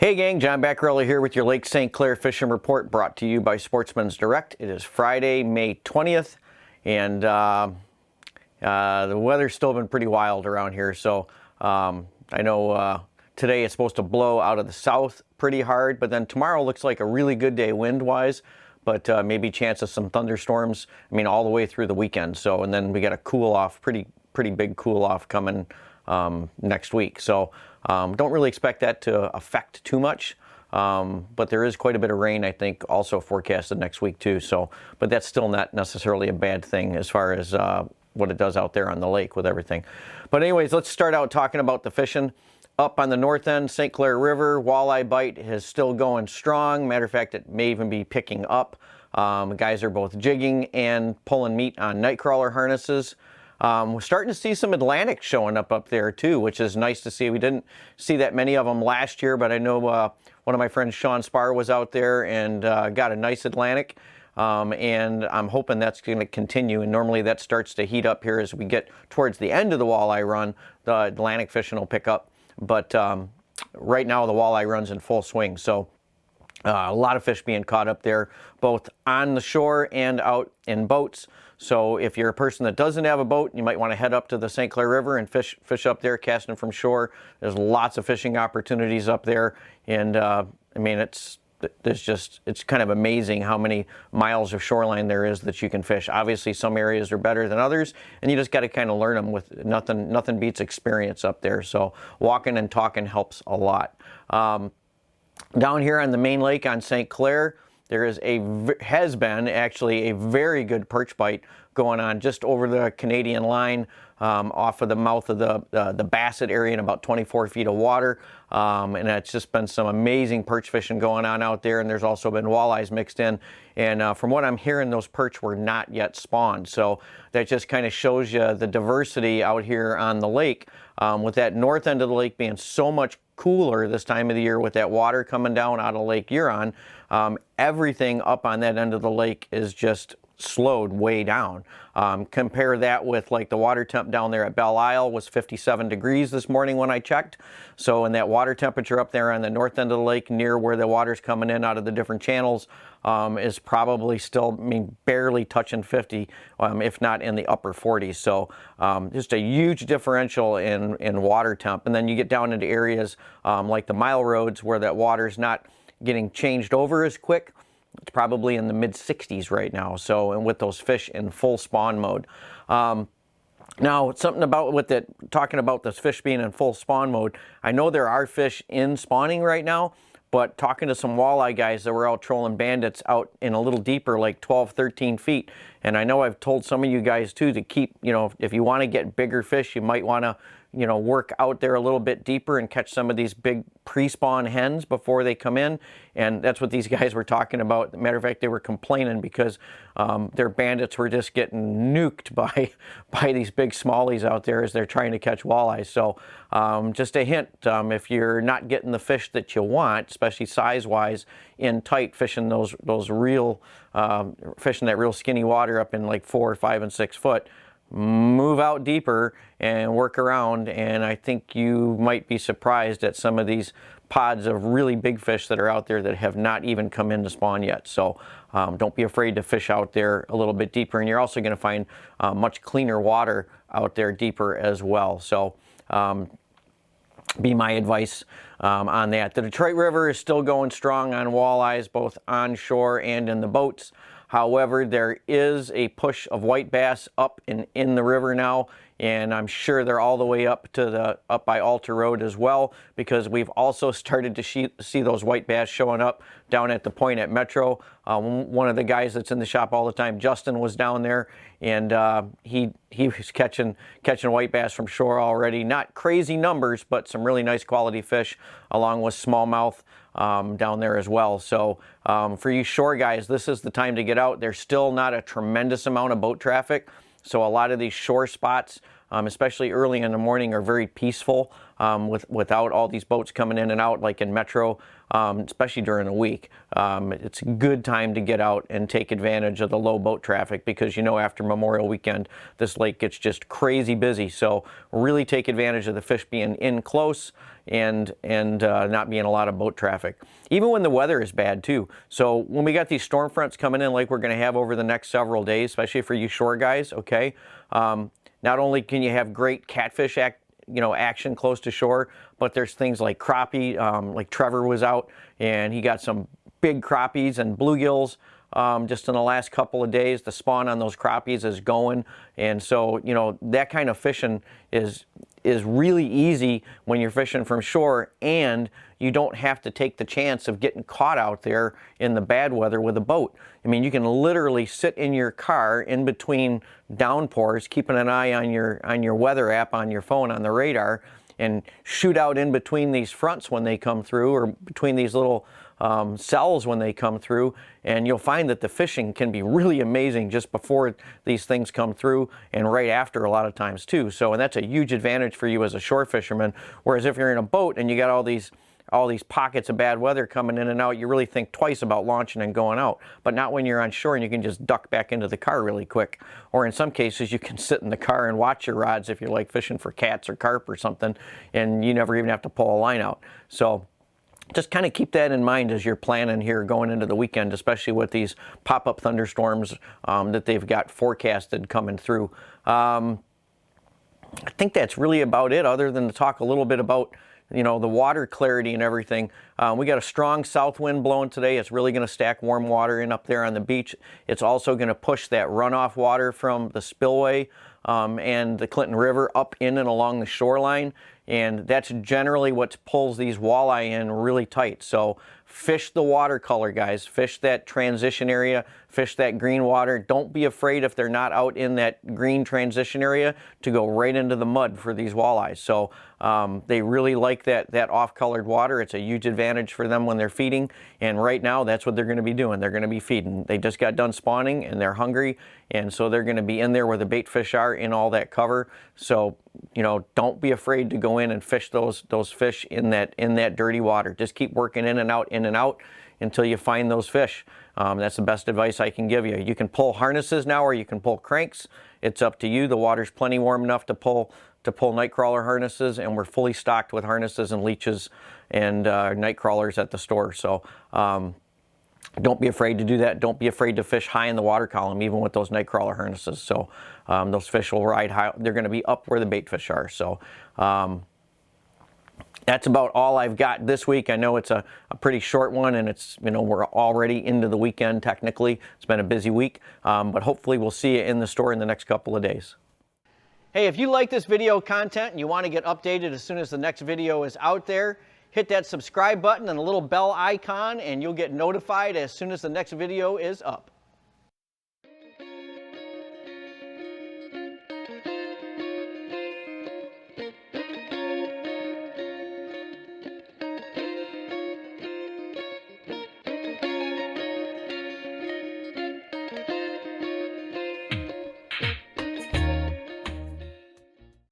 Hey gang, John Bacarella here with your Lake St. Clair Fishing Report, brought to you by Sportsmen's Direct. It is Friday, May 20th, and the weather's still been pretty wild around here. So I know today it's supposed to blow out of the south pretty hard, but then tomorrow looks like a really good day wind-wise, but maybe chance of some thunderstorms, all the way through the weekend. So, and then we got a cool-off, pretty big cool-off coming next week. So don't really expect that to affect too much, but there is quite a bit of rain, I think, also forecasted next week too. So, but that's still not necessarily a bad thing as far as what it does out there on the lake with everything. But anyways, let's start out talking about the fishing. Up on the north end, St. Clair River, walleye bite is still going strong. Matter of fact, it may even be picking up. Guys are both jigging and pulling meat on nightcrawler harnesses. We're starting to see some Atlantic showing up there too, which is nice to see. We didn't see that many of them last year, but I know one of my friends, Sean Spar, was out there and got a nice Atlantic. And I'm hoping that's going to continue. And normally that starts to heat up here as we get towards the end of the walleye run. The Atlantic fishing will pick up. But right now the walleye run's in full swing. So a lot of fish being caught up there, both on the shore and out in boats. So if you're a person that doesn't have a boat, you might want to head up to the St. Clair River and fish up there, casting from shore. There's lots of fishing opportunities up there. And it's kind of amazing how many miles of shoreline there is that you can fish. Obviously, some areas are better than others, and you just got to kind of learn them. With nothing beats experience up there. So walking and talking helps a lot. Down here on the main lake on St. Clair, there has been actually a very good perch bite going on just over the Canadian line, off of the mouth of the Bassett area in about 24 feet of water. And it's just been some amazing perch fishing going on out there. And there's also been walleyes mixed in. And from what I'm hearing, those perch were not yet spawned. So that just kind of shows you the diversity out here on the lake, with that north end of the lake being so much cooler this time of the year with that water coming down out of Lake Huron. Everything up on that end of the lake is just slowed way down. Compare that with like the water temp down there at Belle Isle was 57 degrees this morning when I checked. So, and that water temperature up there on the north end of the lake near where the water's coming in out of the different channels is probably still, barely touching 50, if not in the upper 40s. So just a huge differential in water temp. And then you get down into areas like the mile roads where that water's not getting changed over as quick. It's probably in the mid 60s right now. So, and with those fish in full spawn mode. Now, something about talking about this fish being in full spawn mode, I know there are fish in spawning right now, but talking to some walleye guys that were out trolling bandits out in a little deeper, like 12, 13 feet. And I know I've told some of you guys too to keep, if you want to get bigger fish, you might want to, work out there a little bit deeper and catch some of these big pre-spawn hens before they come in. And that's what these guys were talking about. Matter of fact, they were complaining because their bandits were just getting nuked by these big smallies out there as they're trying to catch walleyes. So just a hint, if you're not getting the fish that you want, especially size-wise, in tight, fishing those real, fishing that real skinny water up in like 4, 5, and 6 foot, move out deeper and work around, and I think you might be surprised at some of these pods of really big fish that are out there that have not even come in to spawn yet. So don't be afraid to fish out there a little bit deeper, and you're also going to find much cleaner water out there deeper as well. So be my advice on that. The Detroit River is still going strong on walleyes, both onshore and in the boats. However, there is a push of white bass up in the river now, and I'm sure they're all the way up by Alter Road as well, because we've also started to see those white bass showing up down at the point at Metro. One of the guys that's in the shop all the time, Justin, was down there, and he was catching white bass from shore already. Not crazy numbers, but some really nice quality fish, along with smallmouth down there as well. So for you shore guys, this is the time to get out. There's still not a tremendous amount of boat traffic, so a lot of these shore spots especially early in the morning, are very peaceful without all these boats coming in and out like in Metro, especially during the week. It's a good time to get out and take advantage of the low boat traffic, because you know after Memorial Weekend this lake gets just crazy busy. So really take advantage of the fish being in close and not being a lot of boat traffic, even when the weather is bad too. So when we got these storm fronts coming in like we're going to have over the next several days, especially for you shore guys, okay, not only can you have great catfish action close to shore, but there's things like crappie. Like Trevor was out and he got some big crappies and bluegills just in the last couple of days. The spawn on those crappies is going, and so you know that kind of fishing is really easy when you're fishing from shore, and you don't have to take the chance of getting caught out there in the bad weather with a boat. I mean, you can literally sit in your car in between downpours, keeping an eye on your weather app on your phone on the radar, and shoot out in between these fronts when they come through, or between these little cells when they come through, and you'll find that the fishing can be really amazing just before these things come through and right after a lot of times too. So, and that's a huge advantage for you as a shore fisherman. Whereas if you're in a boat and you got all these pockets of bad weather coming in and out, you really think twice about launching and going out. But not when you're on shore and you can just duck back into the car really quick. Or in some cases you can sit in the car and watch your rods if you're like fishing for cats or carp or something, and you never even have to pull a line out. So just kind of keep that in mind as you're planning here going into the weekend, especially with these pop-up thunderstorms that they've got forecasted coming through. I think that's really about it, other than to talk a little bit about the water clarity and everything. We got a strong south wind blowing today. It's really going to stack warm water in up there on the beach. It's also going to push that runoff water from the spillway and the Clinton River up in and along the shoreline. And that's generally what pulls these walleye in really tight. So fish the watercolor, guys. Fish that transition area. Fish that green water. Don't be afraid if they're not out in that green transition area to go right into the mud for these walleyes. So they really like that off-colored water. It's a huge advantage for them when they're feeding. And right now, that's what they're going to be doing. They're going to be feeding. They just got done spawning and they're hungry. And so they're going to be in there where the bait fish are, in all that cover. So, don't be afraid to go in and fish those fish in that dirty water. Just keep working in and out until you find those fish. That's the best advice I can give you. You can pull harnesses now, or you can pull cranks. It's up to you. The water's plenty warm enough to pull nightcrawler harnesses, and we're fully stocked with harnesses and leeches and night crawlers at the store. So don't be afraid to do that. Don't be afraid to fish high in the water column, even with those night crawler harnesses. So those fish will ride high. They're going to be up where the bait fish are. So that's about all I've got this week. I know it's a pretty short one, and it's, we're already into the weekend technically. It's been a busy week, but hopefully we'll see you in the store in the next couple of days. Hey, if you like this video content and you want to get updated as soon as the next video is out there, hit that subscribe button and the little bell icon, and you'll get notified as soon as the next video is up.